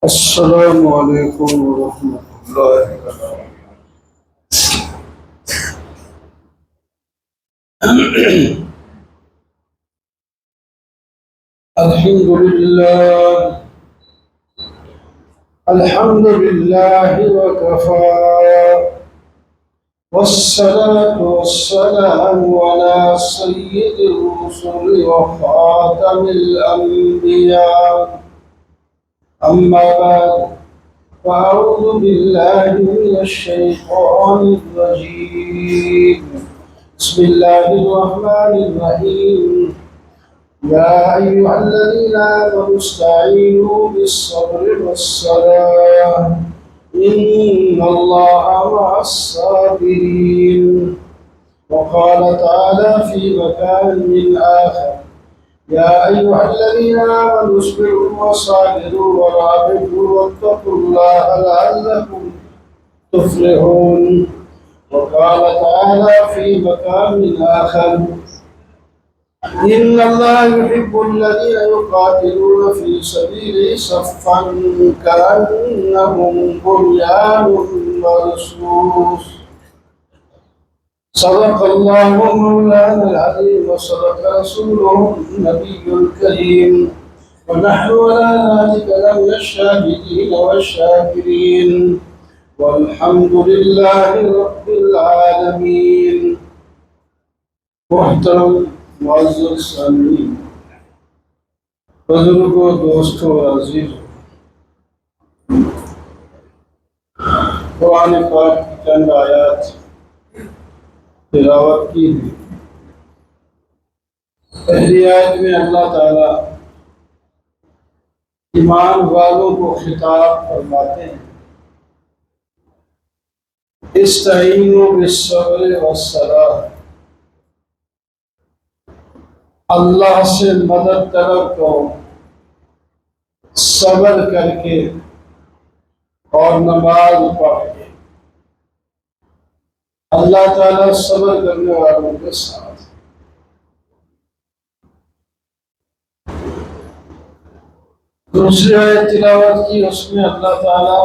السلام علیکم ورحمۃ اللہ وبرکاتہ۔ الحمد للہ وکفى والصلاة والسلام على سيد الرسل وخاتم الأنبياء، أما بعد فأعوذ بالله من الشيطان الرجيم، بسم الله الرحمن الرحيم، يا أيها الذين آمنوا استعينوا بالصبر والصلاة إن الله مع الصابرين. وقال تعالى في مكان آخر، يا أيها الذين آمنوا اصبروا وصابروا ورابطوا واتقوا الله لعلكم تفلحون. وقال تعالى في مكان آخر، إن الله يحب الذين يقاتلون في سبيله صفا كأنهم بنيان مرصوص. صدق الله مولانا العظيم وصدق رسوله النبي الكريم، ونحن على ذلك لمن الشاهدين والشاكرين، والحمد لله رب العالمين. محترم معزز سامعین، بزرگوں، دوستوں اور عزیزوں، قرآن پاک کی چند آیات تلاوت کی ہے۔ پہلی آیت میں اللہ تعالیٰ ایمان والوں کو خطاب فرماتے ہیں، استعینوا بالصبر والصلاۃ، اللہ سے مدد طلب کرو صبر کر کے اور نماز پڑھ کے۔ اللہ تعالیٰ صبر کرنے والوں کے ساتھ۔ دوسری آیت تلاوت کی، اس میں اللہ تعالیٰ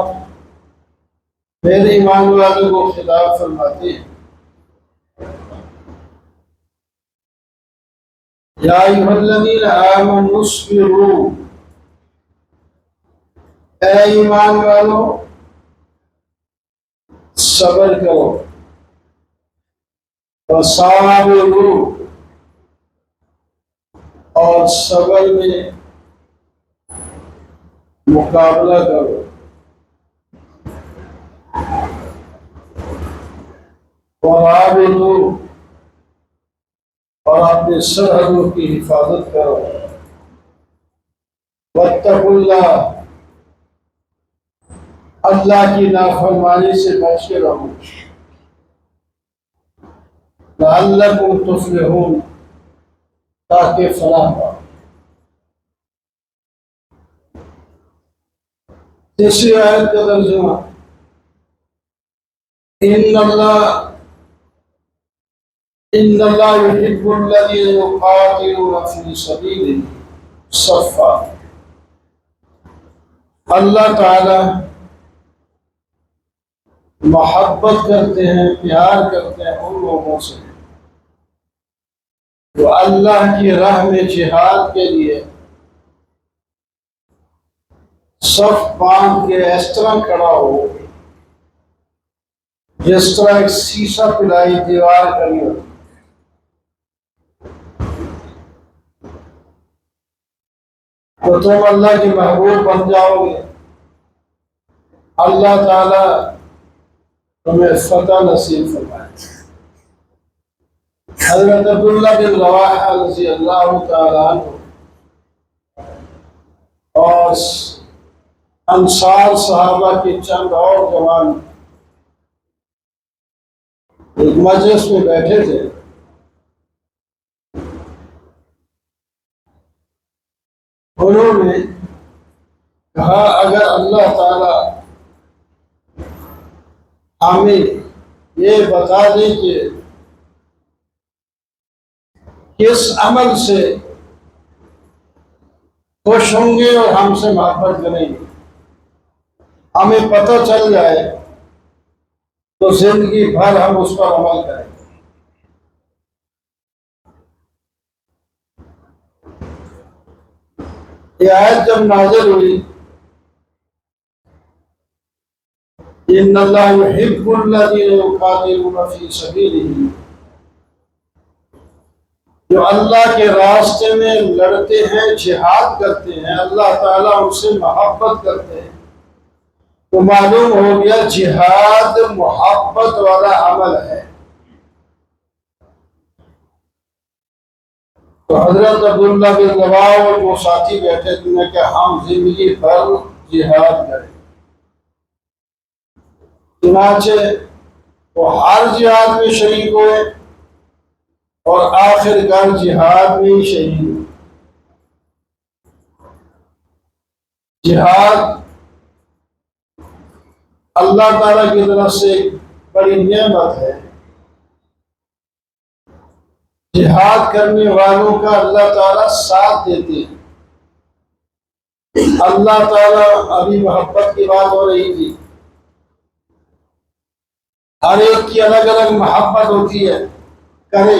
میرے ایمان والوں کو خطاب فرماتے ہیں، یا ایھا الذین آمنوا اصبروا، اے ایمان والو صبر کرو، وصابروا، اور صبر میں مقابلہ کرو، ورابطوا، اور اپنے سرحدوں کی حفاظت کرو، واتقوا اللہ، اللہ کی نافرمانی سے بچ کے رہو، لعلکم تفلحون، تاکہ فلاح پاؤ۔ تیسری آیت کا ترجمہ، ان اللہ یحب الذین یقاتلون فی سبیلہ صفا، اللہ تعالی محبت کرتے ہیں، پیار کرتے ہیں ان لوگوں سے جو اللہ کی راہ میں جہاد کے لیے صف باندھ کے اس طرح کھڑا ہو جس طرح ایک سیسا پلائی دیوار کھڑی ہو۔ تو تم اللہ کے محبوب بن جاؤ گے، اللہ تعالی تمہیں فتح نصیب فرمائے۔ حضرت عبداللہ بن رواحہ رضی اللہ تعالیٰ عنہ اور انصار صحابہ کے چند اور جوان ایک مجلس میں بیٹھے تھے، انہوں نے کہا اگر اللہ تعالی ہمیں یہ بتا دیں کہ کس عمل سے خوش ہوں گے اور ہم سے محبت کریں گے، ہمیں پتہ چل جائے تو زندگی بھر ہم اس پر عمل کریں گے۔ یہ آیت جب نازل ہوئی، ان اللہ یحب الذین یقاتلون فی سبیلہ، جو اللہ کے راستے میں لڑتے ہیں، جہاد کرتے ہیں، اللہ تعالیٰ ان سے محبت کرتے ہیں۔ تو معلوم ہو گیا جہاد محبت والا عمل ہے۔ تو حضرت عبداللہ بن رواحہ اور وہ ساتھی بیٹھے تھے نے کہ ہم زندگی بھر جہاد کریں۔ چنانچہ وہ ہر جہاد میں شریک ہوئے اور آخر کار جہاد میں ہی شہید ہوئے۔ جہاد اللہ تعالیٰ کی طرف سے ایک بڑی نعمت ہے۔ جہاد کرنے والوں کا اللہ تعالیٰ ساتھ دیتے ہیں۔ اللہ تعالیٰ، ابھی محبت کی بات ہو رہی تھی، ہر ایک کی الگ الگ محبت ہوتی ہے، کرے،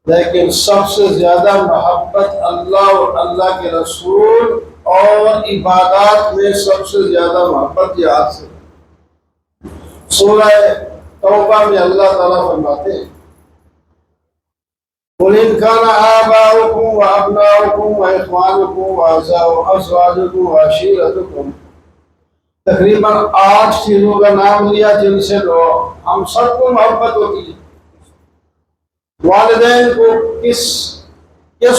لیکن سب سے زیادہ محبت اللہ اور اللہ کے رسول اور عبادات میں سب سے زیادہ محبت جہاد سے۔ سورہ توبہ میں اللہ تعالیٰ فرماتے ہیں قُلْ إِنْ كَانَ آبَاؤُكُمْ وَأَبْنَاؤُكُمْ وَإِخْوَانُكُمْ وَأَزْوَاجُكُمْ وَعَشِيرَتُكُمْ، تقریباً 8 چیزوں کا نام لیا جن سے ہم سب کو محبت ہوتی ہے۔ والدین کو کس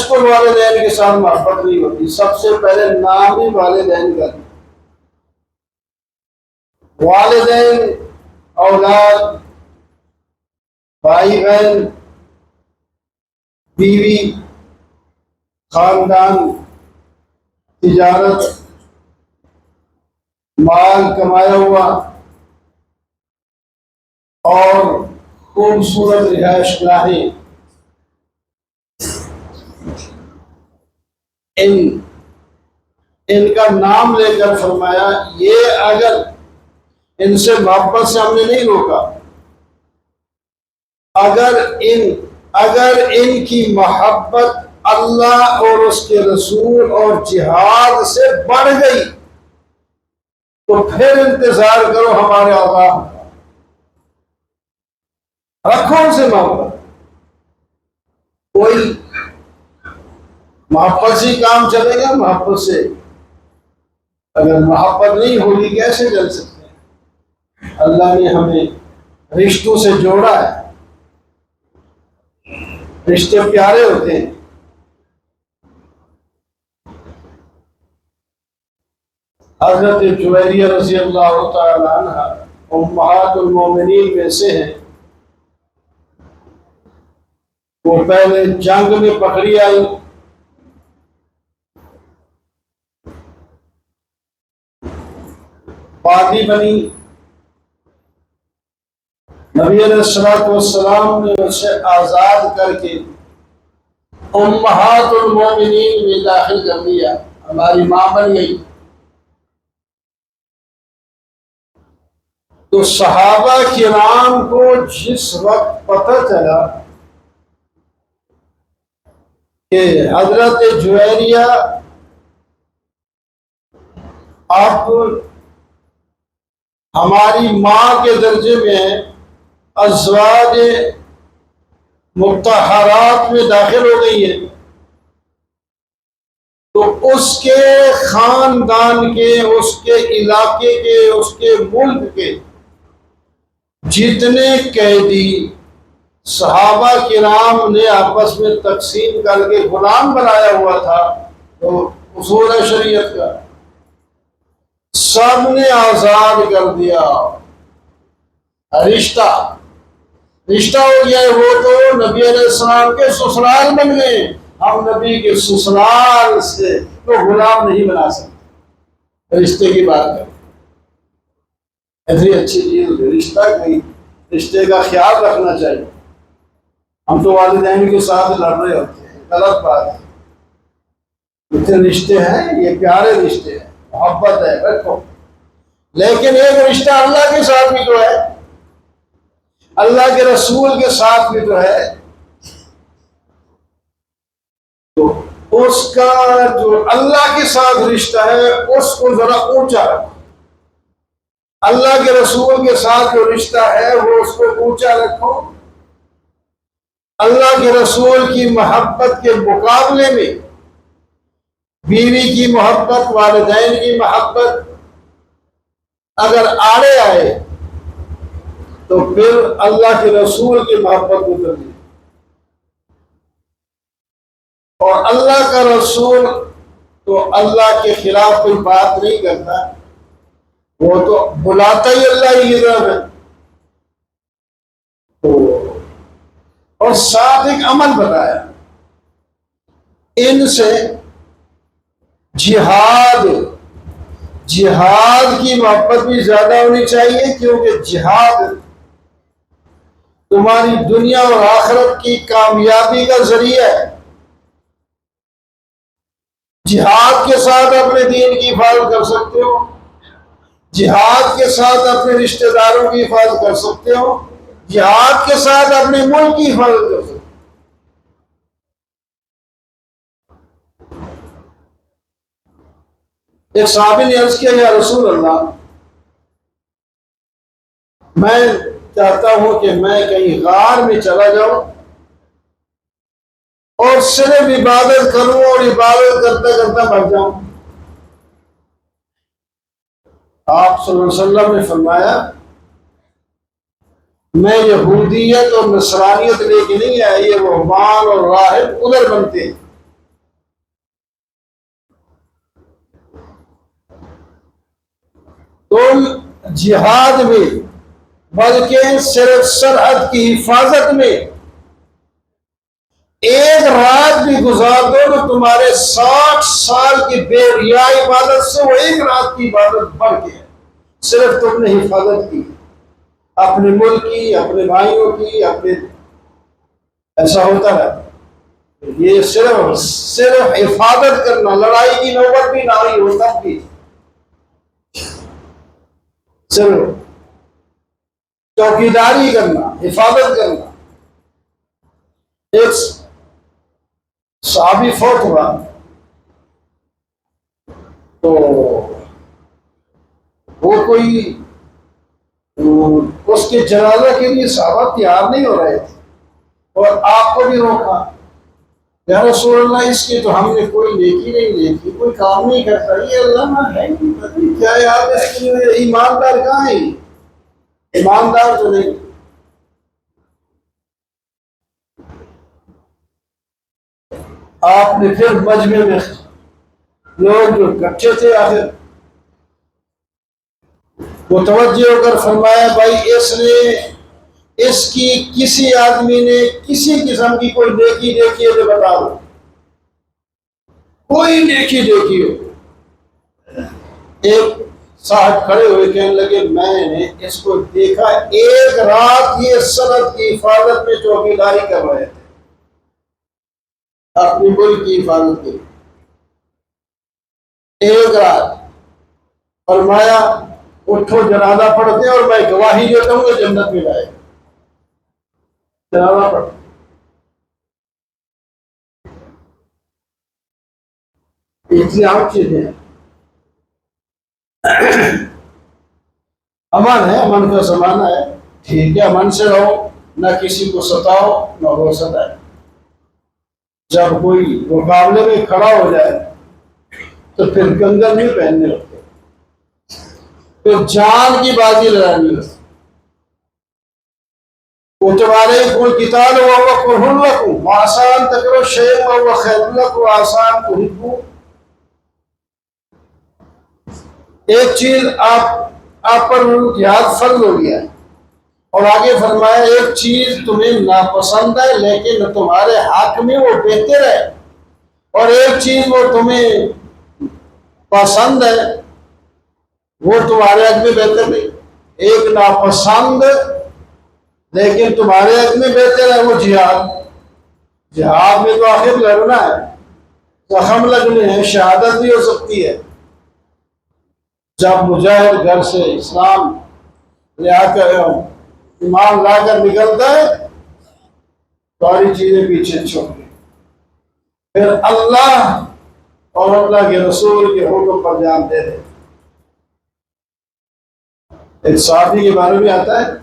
کو والدین کے ساتھ محبت نہیں ہوتی؟ سب سے پہلے نام ہی والدین کا۔ والدین، اولاد، بھائی بہن، بیوی، خاندان، تجارت، مال کمایا ہوا اور خوبصورت رہائش گاہیں، ان کا نام لے کر فرمایا یہ اگر ان سے محبت سے ہم نے نہیں روکا، اگر ان کی محبت اللہ اور اس کے رسول اور جہاد سے بڑھ گئی تو پھر انتظار کرو ہمارے عذاب کا۔ رکھو ان سے محبت، کوئی محبت سے کام چلے گا، محبت سے۔ اگر محبت نہیں ہوگی کیسے چل سکتے ہیں؟ اللہ نے ہمیں رشتوں سے جوڑا ہے، رشتے پیارے ہوتے ہیں۔ حضرت جویریہ رضی اللہ تعالی عنہ امہات المومنین میں سے ہیں۔ وہ پہلے جنگ میں پکڑی آئی، بادی بنی، نبی علیہ السلام نے اسے آزاد کر کے امہات المومنین میں داخل کر دیا، ہماری ماں بن گئی۔ تو صحابہ کرام کو جس وقت پتہ چلا کہ حضرت جویریہ اب ہماری ماں کے درجے میں ازواج مطہرات میں داخل ہو گئی ہے، تو اس کے خاندان کے، اس کے علاقے کے، اس کے ملک کے جتنے قیدی صحابہ کرام نے آپس میں تقسیم کر کے غلام بنایا ہوا تھا، تو اصول ہے شریعت کا، سب نے آزاد کر دیا۔ رشتہ ہو گیا، وہ تو نبی علیہ السلام کے سسرال بن گئے، ہم نبی کے سسرال سے تو غلام نہیں بنا سکتے۔ رشتے کی بات کریں، ایسی اچھی چیز رشتے کا خیال رکھنا چاہیے۔ ہم تو والدین کے ساتھ لڑ رہے ہوتے ہیں، غلط بات ہے۔ اتنے رشتے ہیں، یہ پیارے رشتے ہیں، محبت ہے، رکھو. لیکن ایک رشتہ اللہ کے ساتھ بھی تو ہے، اللہ کے رسول کے ساتھ بھی تو ہے. تو اس کا جو اللہ کے ساتھ رشتہ ہے اس کو ذرا اونچا رکھو. اللہ کے رسول کے ساتھ جو رشتہ ہے وہ اس کو اونچا رکھو. اللہ کے رسول کی محبت کے مقابلے میں بیوی کی محبت، والدین کی محبت اگر آڑے آئے تو پھر اللہ کے رسول کی محبت کو کر دی. اور اللہ کا رسول تو اللہ کے خلاف کوئی بات نہیں کرتا، وہ تو بلاتا ہی اللہ کی طرف ہے. اور ساتھ ایک عمل بتایا، ان سے جہاد کی محبت بھی زیادہ ہونی چاہیے، کیونکہ جہاد تمہاری دنیا اور آخرت کی کامیابی کا ذریعہ ہے. جہاد کے ساتھ اپنے دین کی حفاظت کر سکتے ہو، جہاد کے ساتھ اپنے رشتہ داروں کی حفاظت کر سکتے ہو، جہاد کے ساتھ اپنے ملک کی حفاظت کر سکتے ہو. ایک صحابی نے عرض کیا، یا رسول اللہ، میں چاہتا ہوں کہ میں کہیں غار میں چلا جاؤں اور صرف عبادت کروں اور عبادت کرتے کرتے مر جاؤں. آپ صلی اللہ علیہ وسلم نے فرمایا، میں یہودیت اور نصرانیت لے کے نہیں آیا، یہ رہبان اور راہب ادھر بنتے ہیں. تم جہاد میں بلکہ صرف سرحد کی حفاظت میں ایک رات بھی گزار دو تو تمہارے 60 سال کی بے ریا عبادت سے وہ ایک رات کی عبادت بڑھ کے ہے. صرف تم نے حفاظت کی اپنے ملک کی، اپنے بھائیوں کی، اپنے، ایسا ہوتا ہے. یہ صرف حفاظت کرنا، لڑائی کی نوبت بھی نہ آئی ہو تب بھی صرف چوکیداری کرنا، حفاظت کرنا. ایک صحابی فوت ہوا تو وہ کوئی اس کے جنازہ کے لیے صحابہ تیار نہیں ہو رہے تھے اور آپ کو بھی روکا، یا رسول اللہ اس کی تو ہم نے کوئی نیکی نہیں دیکھی، کوئی کام نہیں کرتا، یہ اللہ ہے کیا یاد ہے اس کے ایماندار کہاں ہے؟ ایماندار تو نہیں. آپ نے پھر مجمع میں لوگ جو اکٹھے تھے آخر متوجہ ہو کر فرمایا، بھائی اس کی کسی آدمی نے کسی قسم کی کوئی نیکی دیکھی ہے تو بتا دو، کوئی نیکی دیکھی ہو. ایک صاحب کھڑے ہوئے کہنے لگے، میں نے اس کو دیکھا ایک رات یہ سرحد کی حفاظت میں چوکیداری کر رہے تھے، اپنی ملک کی حفاظت کی ایک رات. فرمایا اٹھو جنازہ پڑھتے اور میں گواہی دیتا ہوں کہ جنت میں جائے. جنازہ پڑھ. اتنی عام چیزیں امن ہے، امن کا زمانہ ہے، ٹھیک ہے، امن سے رہو، نہ کسی کو ستاؤ نہ وہ ستائے. جب کوئی مقابلے میں کھڑا ہو جائے تو پھر کنگن نہیں پہننے لگتے، پھر جان کی بازی لڑانی لگتی. وہ تمہارے کوئی کتاب ہوا قرہن لکم آسان تکرو شیخ و خیر لکم آسان تحبو. ایک چیز آپ پر جہاد فرض ہو گیا ہے اور آگے فرمایا ایک چیز تمہیں ناپسند ہے لیکن تمہارے حق میں وہ بہتر ہے، اور ایک چیز وہ تمہیں پسند ہے وہ تمہارے حق میں بہتر نہیں. ایک ناپسند لیکن تمہارے حق میں بہتر ہے وہ جہاد. جہاد میں تو آخر لڑنا ہے، زخم لگنے ہیں، شہادت بھی ہو سکتی ہے۔ جب مجاہد گھر سے اسلام لے آ کر ایمان لا کر نکلتا ہے، ساری چیزیں پیچھے چھوڑ گئی، پھر اللہ اور اللہ کے رسول کے حکم پر جان دے دے۔ ایک صحابی کے بارے میں آتا ہے،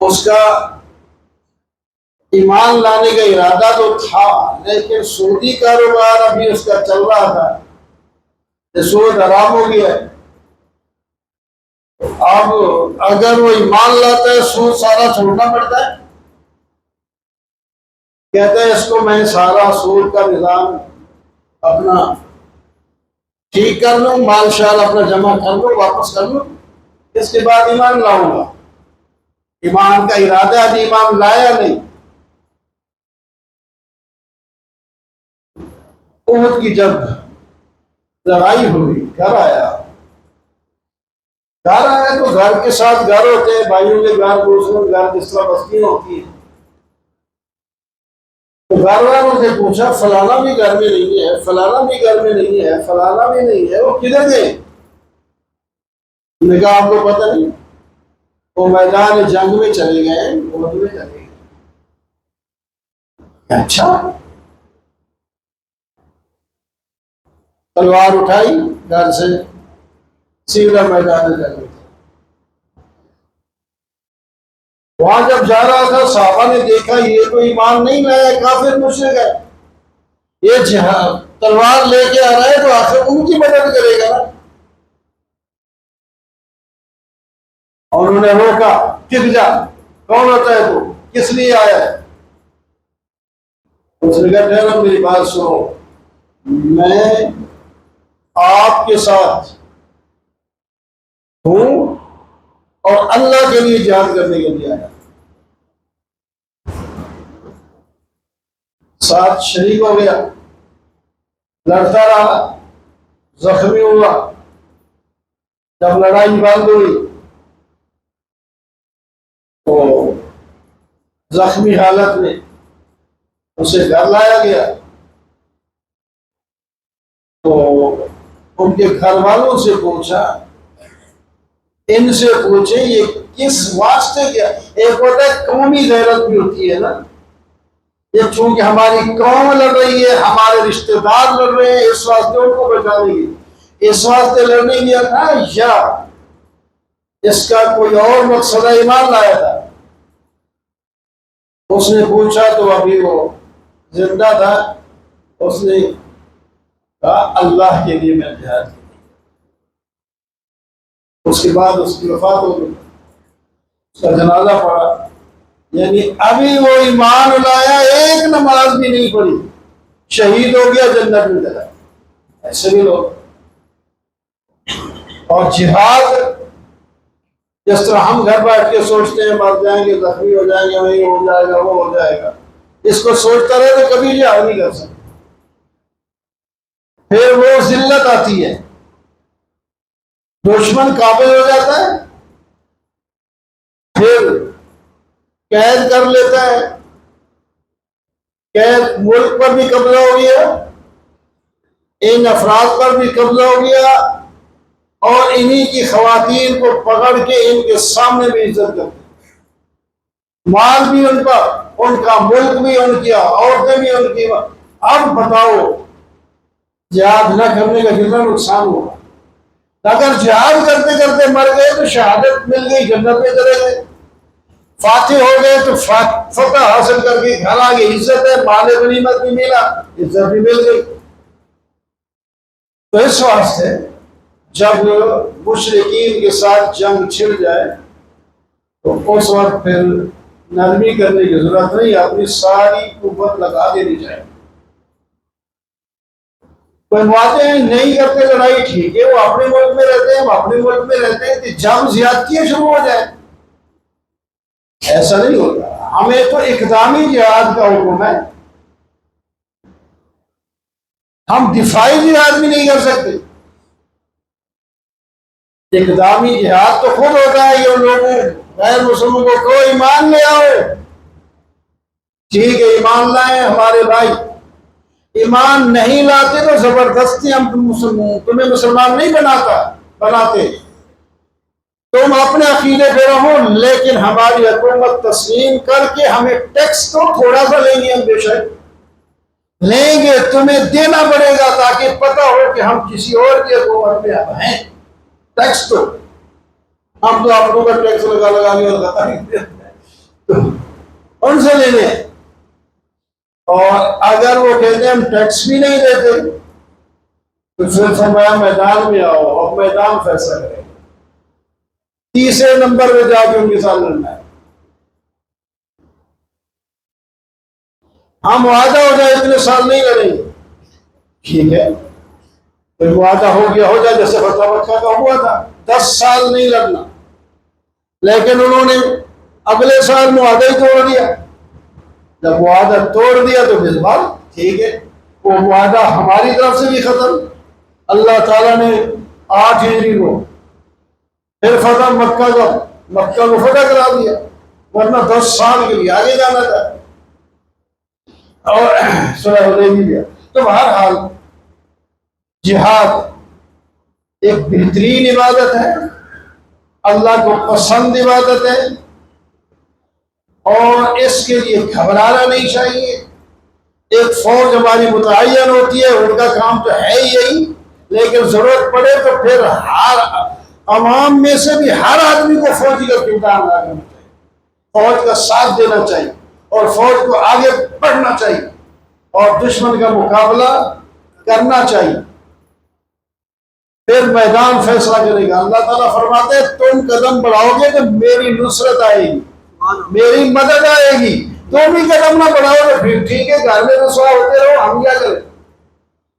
اس کا ایمان لانے کا ارادہ تو تھا، لیکن سودی کاروبار ابھی اس کا چل رہا تھا، یہ سود حرام ہو گیا ہے۔ اب اگر وہ ایمان لاتا ہے، سود سارا چھوڑنا پڑتا ہے۔ کہتا ہے اس کو میں سارا سود کا نظام اپنا ٹھیک کر لوں، مال شال اپنا جمع کر لوں، واپس کر لوں، اس کے بعد ایمان لاؤں گا۔ ایمان کا ارادہ ابھی ایمان لایا نہیں۔ احد کی جب لڑائی ہوئی، گھر آیا تو گھر کے ساتھ گھر ہوتے ہیں، بھائیوں کے گھر، دوسروں کے گھر، جس طرح بستیاں ہوتی ہیں، تو گھر والوں سے پوچھا فلانا بھی گھر میں نہیں ہے، فلانا بھی گھر میں نہیں ہے، فلانا بھی نہیں ہے، وہ کدھر گئے؟ نے کہا آپ کو پتہ نہیں، وہ میدان جنگ میں چلے گئے، احد میں چلے گئے۔ اچھا، تلوار اٹھائی، گھر سے سیدھا میدان جنگ میں۔ وہاں جب جا رہا تھا، صحابہ نے دیکھا یہ تو ایمان نہیں لایا، کافر مشرک ہے، یہ جہاد تلوار لے کے آ رہا ہے تو آخر ان کی مدد کرے گا نا۔ اور انہوں نے روکا، ٹک جا، کون ہوتا ہے تو، کس لیے آیا ہے؟ اس نے کہا ٹھہرو میری بات سنو، میں آپ کے ساتھ ہوں اور اللہ کے لیے جہاد کرنے کے لیے آیا۔ ساتھ شریک ہو گیا، لڑتا رہا، زخمی ہوا، جب لڑائی بند ہوئی تو زخمی حالت میں اسے گھر لایا گیا، تو ان کے گھر والوں سے پوچھا، ان سے پوچھے یہ کس واسطے کیا؟ ایک ہوتا ہے قومی غیرت بھی ہوتی ہے نا، یہ چونکہ ہماری قوم لڑ رہی ہے، ہمارے رشتہ دار لڑ رہے ہیں، اس واسطے ان کو بچانے کی، اس واسطے لڑنے گیا تھا، یا اس کا کوئی اور مقصد ایمان لایا تھا؟ اس نے پوچھا تو ابھی وہ زندہ تھا، اس نے کہا اللہ کے لیے میں جہاد کی۔ اس کے بعد اس کی وفات ہو گئی، اس کا جنازہ پڑا، یعنی ابھی وہ ایمان لایا، ایک نماز بھی نہیں پڑھی، شہید ہو گیا، جنت میں چلا۔ ایسے بھی لوگ، اور جہاد جس طرح ہم گھر بیٹھ کے سوچتے ہیں مر جائیں گے، زخمی ہو جائیں گے، وہی ہو جائے گا، وہ ہو جائے گا، اس کو سوچتا رہے تو کبھی جہاد نہیں کر سکتے۔ پھر وہ ذلت آتی ہے، دشمن قابل ہو جاتا ہے، پھر قید کر لیتا ہے، قید ملک پر بھی قبضہ ہو گیا، ان افراد پر بھی قبضہ ہو گیا، اور انہی کی خواتین کو پکڑ کے ان کے سامنے بھی عزت کرتے، مال بھی ان کا، ان کا ملک بھی ان کی، عورتیں بھی ان کی۔ اب بتاؤ جہاد نہ کرنے کا کتنا نقصان ہوگا؟ اگر جہاد کرتے کرتے مر گئے تو شہادت مل گئی، جنت میں چلے گئے، فاتح ہو گئے تو فتح حاصل کر کے گھر آگے عزت ہے، مال غنیمت بھی ملا، عزت بھی مل گئی۔ تو اس واسطے جب مشرکین کے ساتھ جنگ چھڑ جائے تو اس وقت پھر نرمی کرنے کی ضرورت نہیں، اپنی ساری قوت لگا دینی چاہیے۔ کوئی باتیں نہیں کرتے لڑائی، ٹھیک ہے، وہ اپنے ملک میں رہتے ہیں، ہم اپنے ملک میں رہتے ہیں، کہ جنگ زیادتیاں شروع ہو جائے، ایسا نہیں ہوتا۔ ہمیں تو اقدامی جہاد کا حکم ہے، ہم دفاعی جہاد بھی نہیں کر سکتے۔ اقدامی جہاد تو خود ہوتا ہے، یہ لوگوں غیر مسلموں کو کوئی ایمان لے آؤ، ٹھیک ہے ایمان لائیں ہمارے بھائی، ایمان نہیں لاتے تو زبردستی ہم تمہیں مسلمان نہیں بناتے، تم اپنے عقیدے پہ رہو، لیکن ہماری حکومت تسلیم کر کے ہمیں ٹیکس تو تھوڑا سا لیں گے، ہم بے شک لیں گے، تمہیں دینا پڑے گا تاکہ پتہ ہو کہ ہم کسی اور کی حکومت میں اب ہیں۔ ٹیکس تو ہم تو آپ کا ٹیکس لگا کے ان سے لے لیں، اور اگر وہ کہتے ہیں ہم ٹیکس بھی نہیں دیتے تو پھر فرمایا میدان میں آؤ اور میدان فیصلہ کرے گا، تیسرے نمبر پہ جا کے ان کے ساتھ لڑنا ہے۔ ہم وعدہ ہو جائے اتنے سال نہیں لڑیں گے، ٹھیک ہے پھر وعدہ ہو گیا ہو جائے، جیسے فتح مکہ کا ہوا تھا 10 سال نہیں لڑنا، لیکن انہوں نے اگلے سال معاہدہ ہی توڑ دیا، جب معاہدہ توڑ دیا تو پھر بات ٹھیک ہے، وہ معاہدہ ہماری طرف سے بھی ختم، اللہ تعالیٰ نے 8 ہجری کو پھر فتح مکہ کو فتح کرا دیا، ورنہ 10 سال کے لیے آگے جانا تھا، اور صلح حدیبیہ۔ تو بہرحال جہاد ایک بہترین عبادت ہے، اللہ کو پسند عبادت ہے، اور اس کے لیے گھبرانا نہیں چاہیے۔ ایک فوج ہماری متعین ہوتی ہے، ان کا کام تو ہے ہی یہی، لیکن ضرورت پڑے تو پھر ہر عوام میں سے بھی ہر آدمی کو فوجی کا کردار ادا کرنا چاہیے، فوج کا ساتھ دینا چاہیے، اور فوج کو آگے بڑھنا چاہیے، اور دشمن کا مقابلہ کرنا چاہیے، پھر میدان فیصلہ کرے گا۔ اللہ تعالیٰ فرماتے ہیں تم قدم بڑھاؤ گے تو میری نصرت آئے گی، میری مدد آئے گی، تم ہی قدم نہ بڑھاؤ تو پھر ٹھیک ہے گھر میں رسوا ہوتے رہو، ہم کیا کریں؟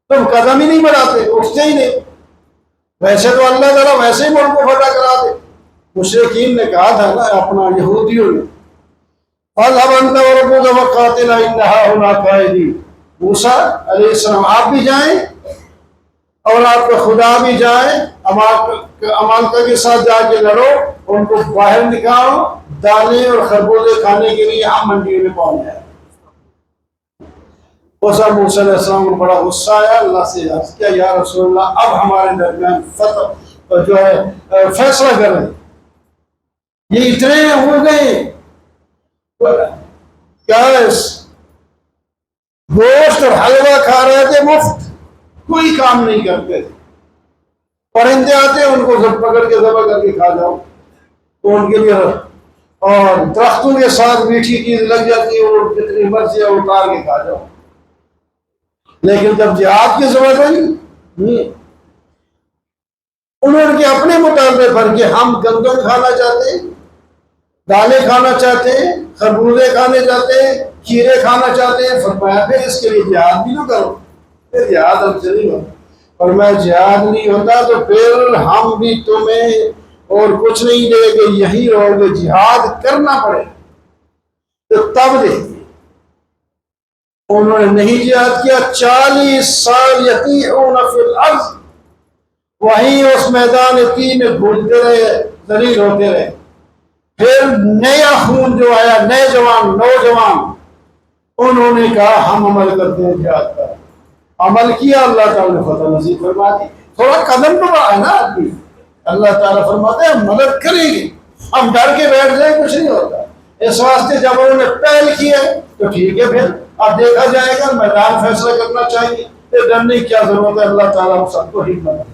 تم قدم ہی نہیں بڑھاتے، اٹھتے ہی نہیں، ویسے تو اللہ تعالیٰ ویسے ہی ملک کو فتح کرا دے۔ مشرکین نے کہا تھا نا اپنا یہودیوں نے، اذهب انت وربك فقاتلا ان هؤلاء قاعدون، موسیٰ علیہ السلام آپ بھی جائیں اور آپ کا خدا بھی جائیں، امالکہ کے ساتھ جا کے لڑو، ان کو باہر نکالو، دانے اور خربوزے کھانے کے لیے ہم منڈیوں میں پہنچ جائیں۔ موسیٰ علیہ السلام کو بڑا غصہ آیا، اللہ سے عرض کیا یا رسول اللہ اب ہمارے درمیان فتح جو ہے فیصلہ کر رہے، یہ اتنے ہو گئے کیا گوشت اور حلوہ کھا رہے تھے مفت، کوئی کام نہیں کرتے تھے، پرندے آتے ان کو پکڑ کے ذبح کر کے کھا جاؤ تو ان کے لیے، اور درختوں کے ساتھ میٹھی چیز لگ جاتی ہے وہ جتنی مرضی ہے اتار کے کھا جاؤ، لیکن جب جہاد کی ضرورت ہے انہوں نے اپنے مطالبے پر کہ ہم گندم کھانا چاہتے ہیں، دالیں کھانا چاہتے ہیں، خربوزے کھانے چاہتے ہیں، کھیرے کھانا چاہتے ہیں، فرمایا پھر اس کے لیے جہاد بھی نہ کرو، پھر جہاد ہم سے نہیں ہوتا، اور میں جہاد نہیں ہوتا تو پھر ہم بھی تمہیں اور کچھ نہیں دے گے، یہی رہو گے، جہاد کرنا پڑے تو تب دیکھیں۔ انہوں نے نہیں جہاد کیا، 40 سال یتیہون فی الارض، وہیں اس میدان یتیم میں گھومتے رہے، ذلیل ہوتے رہے، پھر نیا خون جو آیا، نوجوان انہوں نے کہا ہم عمل کرتے ہیں جہاد کا، عمل کیا، اللہ تعالیٰ نے فتح نصیب فرما دی، تھوڑا قدم تو بڑھا ہے نا آدمی، اللہ تعالیٰ فرماتے ہیں مدد کریں گے، ہم ڈر کے بیٹھ جائیں کچھ نہیں ہوتا، اس واسطے جب انہوں نے پہل کیا تو ٹھیک ہے، پھر اب دیکھا جائے گا، میدان فیصلہ کرنا چاہیے، پھر ڈرنے کی کیا ضرورت ہے، اللہ تعالیٰ ہم سب کو ہمت دے۔